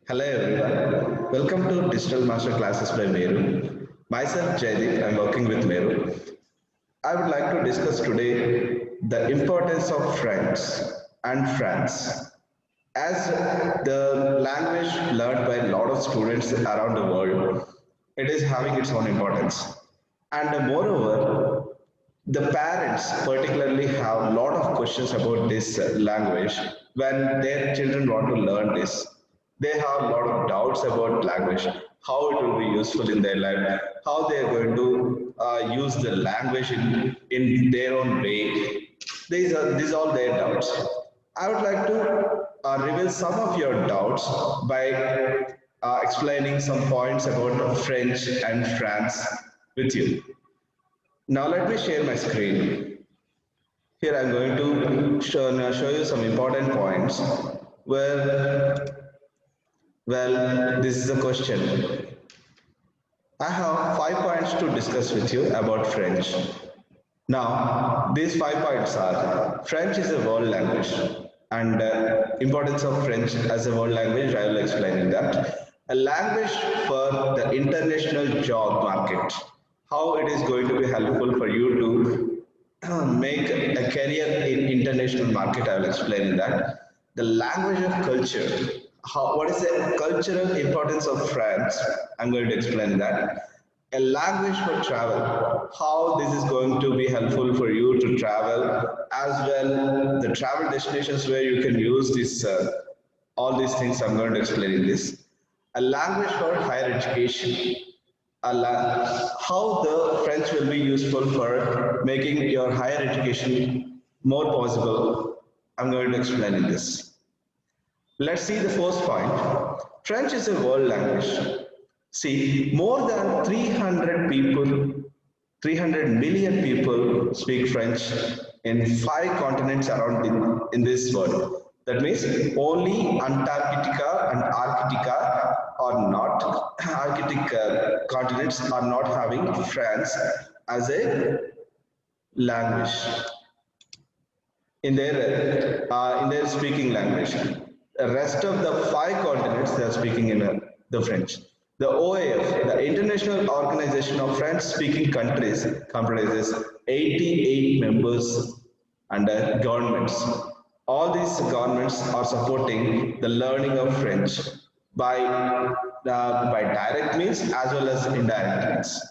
Hello everyone. Welcome to Digital Master Classes by MERU. Myself Jayadeep, I'm working with MERU. I would like to discuss today the importance of friends and France. As the language learned by a lot of students around the world, it is having its own importance. And moreover, the parents particularly have a lot of questions about this language when their children want to learn this. They have a lot of doubts about language, how it will be useful in their life, how they are going to use the language in their own way. These are all their doubts. I would like to reveal some of your doubts by explaining some points about French and France with you. Now let me share my screen. Here I'm going to show you some important points where, well, this is the question. I have 5 points to discuss with you about French. Now, these 5 points are French is a world language and importance of French as a world language, I will explain in that. A language for the international job market. How it is going to be helpful for you to make a career in international market, I will explain in that. The language of culture. What is the cultural importance of France? I'm going to explain that. A language for travel, how this is going to be helpful for you to travel, as well the travel destinations where you can use this all these things I'm going to explain in this. A language for higher education, how the French will be useful for making your higher education more possible. I'm going to explain in this. Let's see the first point. French is a world language. See, more than 300 people, 300 million people speak French in 5 continents around in this world. That means only Antarctica and Arctica are not, Arctic continents are not having France as a language in their speaking language. The rest of the 5 continents they are speaking in the French. The OAF, the International Organization of French-speaking countries, comprises 88 members and governments. All these governments are supporting the learning of French by direct means as well as indirect means.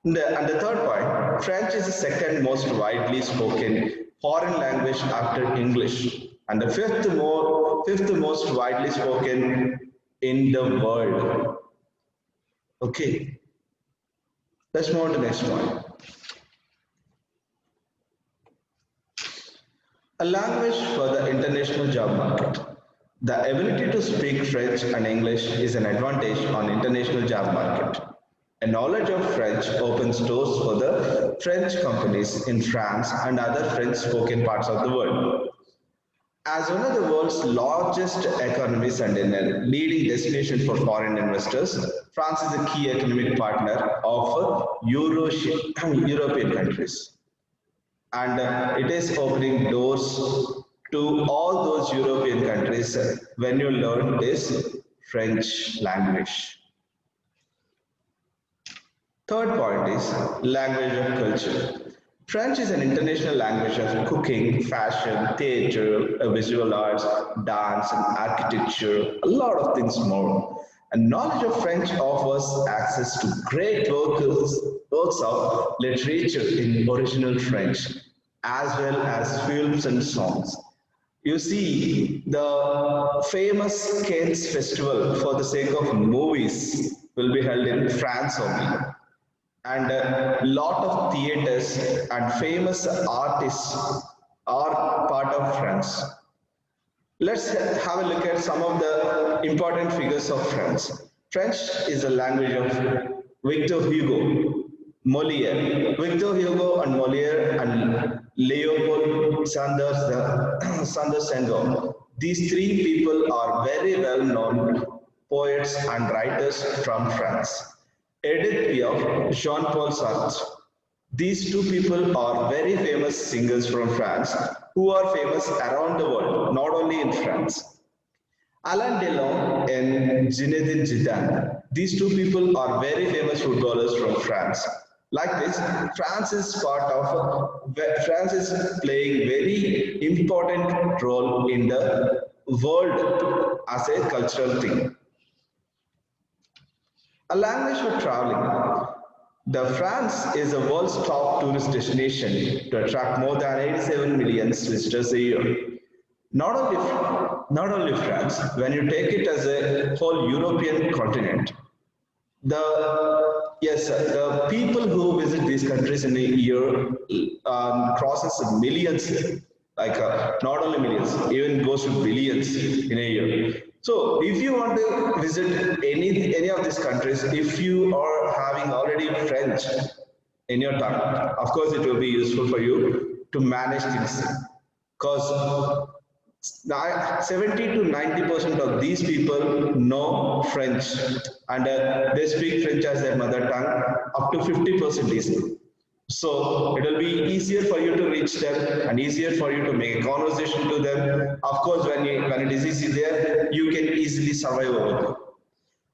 And the third point, French is the second most widely spoken foreign language after English, and the fifth most widely spoken in the world. Okay, let's move on to the next point. A language for the international job market. The ability to speak French and English is an advantage on international job market. A knowledge of French opens doors for the French companies in France and other French-spoken parts of the world. As one of the world's largest economies and a leading destination for foreign investors, France is a key economic partner of European countries. And it is opening doors to all those European countries when you learn this French language. Third point is language of culture. French is an international language of cooking, fashion, theater, visual arts, dance, and architecture, a lot of things more. And knowledge of French offers access to great works of literature in original French, as well as films and songs. You see, the famous Cannes Festival for the sake of movies will be held in France only, and a lot of theaters and famous artists are part of France. Let's have a look at some of the important figures of France. French is a language of Victor Hugo, Molière. Victor Hugo and Molière and Leopold Sanders Senghor. These three people are very well known poets and writers from France. Edith Piaf, Jean-Paul Sartre. These two people are very famous singers from France who are famous around the world, not only in France. Alain Delon and Zinedine Zidane. These two people are very famous footballers from France. Like this, France is playing very important role in the world as a cultural thing. A language for traveling. The France is the world's top tourist destination to attract more than 87 million visitors a year. Not only France, when you take it as a whole European continent, the people who visit these countries in a year crosses millions, like not only millions, even goes to billions in a year. So if you want to visit any of these countries, if you are having already French in your tongue, of course it will be useful for you to manage things, because 70 to 90% of these people know French, and they speak French as their mother tongue, up to 50% easily. So it will be easier for you to reach them and easier for you to make a conversation to them. Of course, when it is easy there, you can easily survive over there.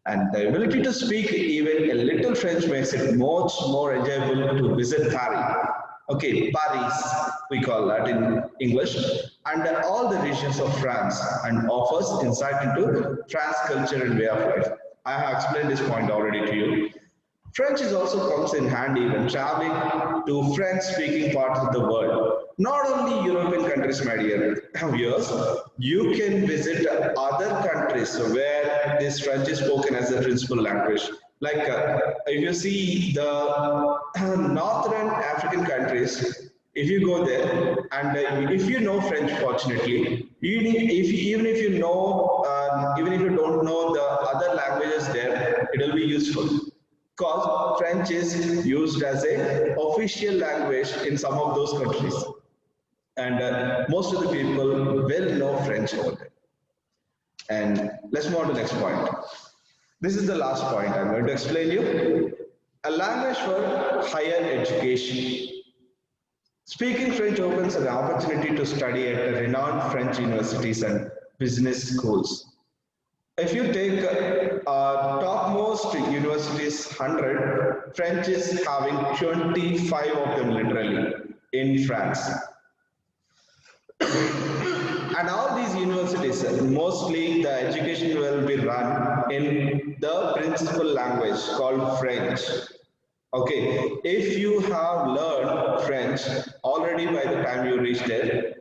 And the ability to speak even a little French makes it much more enjoyable to visit Paris. Okay, Paris, we call that in English, and all the regions of France, and offers insight into France culture and way of life. I have explained this point already to you. French is also comes in handy when traveling to French-speaking parts of the world. Not only European countries, my dear viewers, you can visit other countries where this French is spoken as the principal language. Like if you see the northern African countries, if you go there and if you know French, fortunately, even if you know, even if you don't know the other languages there, it will be useful, because French is used as a official language in some of those countries, and most of the people will know French over there. And let's move on to the next point. This is the last point I'm going to explain you. A language for higher education. Speaking French opens an opportunity to study at renowned French universities and business schools. If you take topmost universities 100, French is having 25 of them literally in France. And all these universities, mostly the education will be run in the principal language called French. Okay, if you have learned French already by the time you reach there,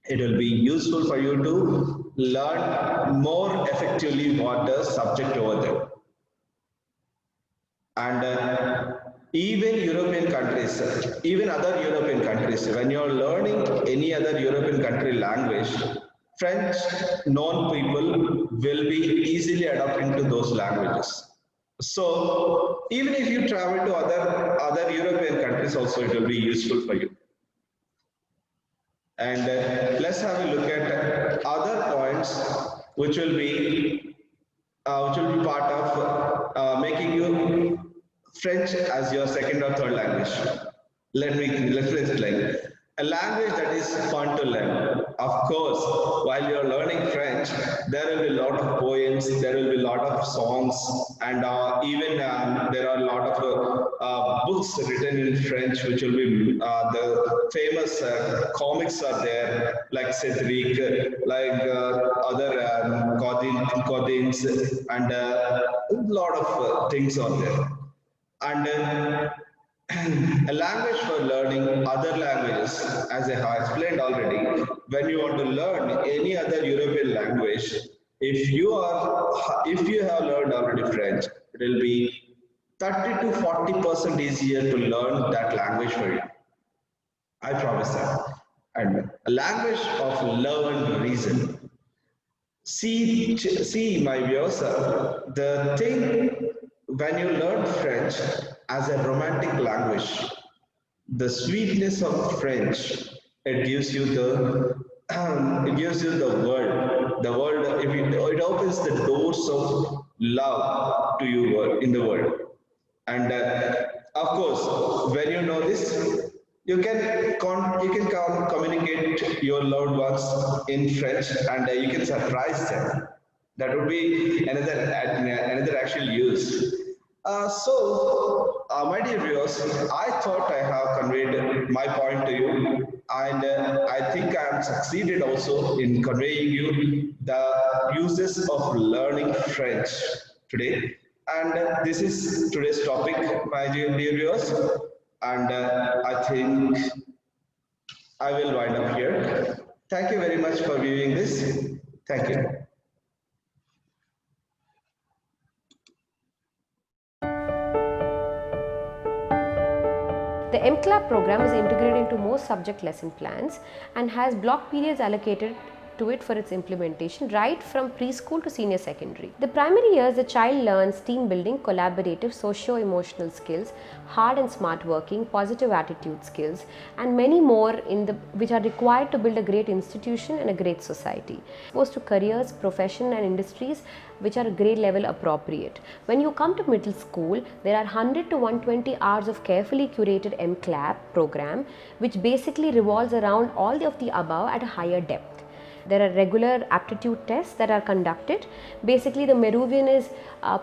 it will be useful for you to learn more effectively what the subject over there. And even other European countries, when you're learning any other European country language, French known people will be easily adapting to those languages. So even if you travel to other European countries also, it will be useful for you. And let's have a look at other points which will be part of making you French as your second or third language. Let's explain. A language that is fun to learn. Of course, while you're learning French, there will be a lot of poems, there will be a lot of songs, and even there are a lot of books written in French, which will be the famous comics are there, like Cedric, like other Codins, and a lot of things are there. And a language for learning other languages, as I have explained already. When you want to learn any other European language, if you have learned already French, it will be 30 to 40% easier to learn that language for you. I promise that. And a language of learned reason. See, my viewers, the thing when you learn French as a romantic language, the sweetness of French, it gives you the world. The world, it opens the doors of love to you in the world. And of course, when you know this, you can communicate your loved ones in French, and you can surprise them. That would be another actual use. My dear viewers, I thought I have conveyed my point to you, and I think I am succeeded also in conveying you the uses of learning French today. And this is today's topic, my dear viewers. And I think I will wind up here. Thank you very much for viewing this. Thank you. The MCLAP program is integrated into most subject lesson plans and has block periods allocated to it for its implementation right from preschool to senior secondary. The primary years, the child learns team building, collaborative, socio-emotional skills, hard and smart working, positive attitude skills, and many more which are required to build a great institution and a great society. Exposed to careers, profession and industries which are grade level appropriate. When you come to middle school, there are 100 to 120 hours of carefully curated MCLAP program which basically revolves around all of the above at a higher depth. There are regular aptitude tests that are conducted. Basically, the Meruvian is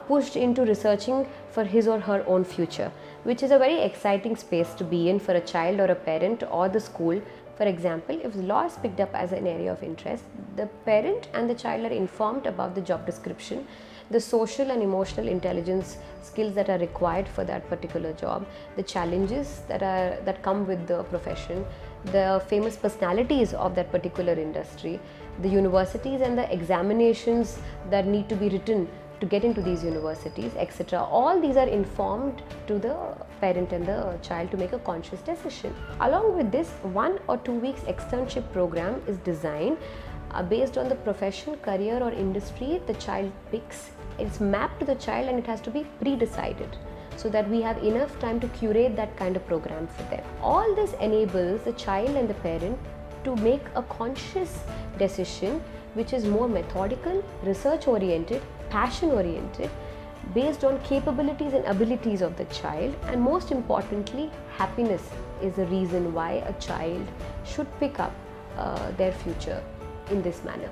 pushed into researching for his or her own future, which is a very exciting space to be in for a child or a parent or the school. For example, if law is picked up as an area of interest, the parent and the child are informed about the job description, the social and emotional intelligence skills that are required for that particular job, the challenges that come with the profession, the famous personalities of that particular industry, the universities and the examinations that need to be written to get into these universities, etc. All these are informed to the parent and the child to make a conscious decision. Along with this, 1 or 2 weeks externship program is designed based on the profession, career or industry the child picks. It's mapped to the child and it has to be pre-decided, so that we have enough time to curate that kind of program for them. All this enables the child and the parent to make a conscious decision which is more methodical, research oriented, passion oriented, based on capabilities and abilities of the child, and most importantly, happiness is the reason why a child should pick up their future in this manner.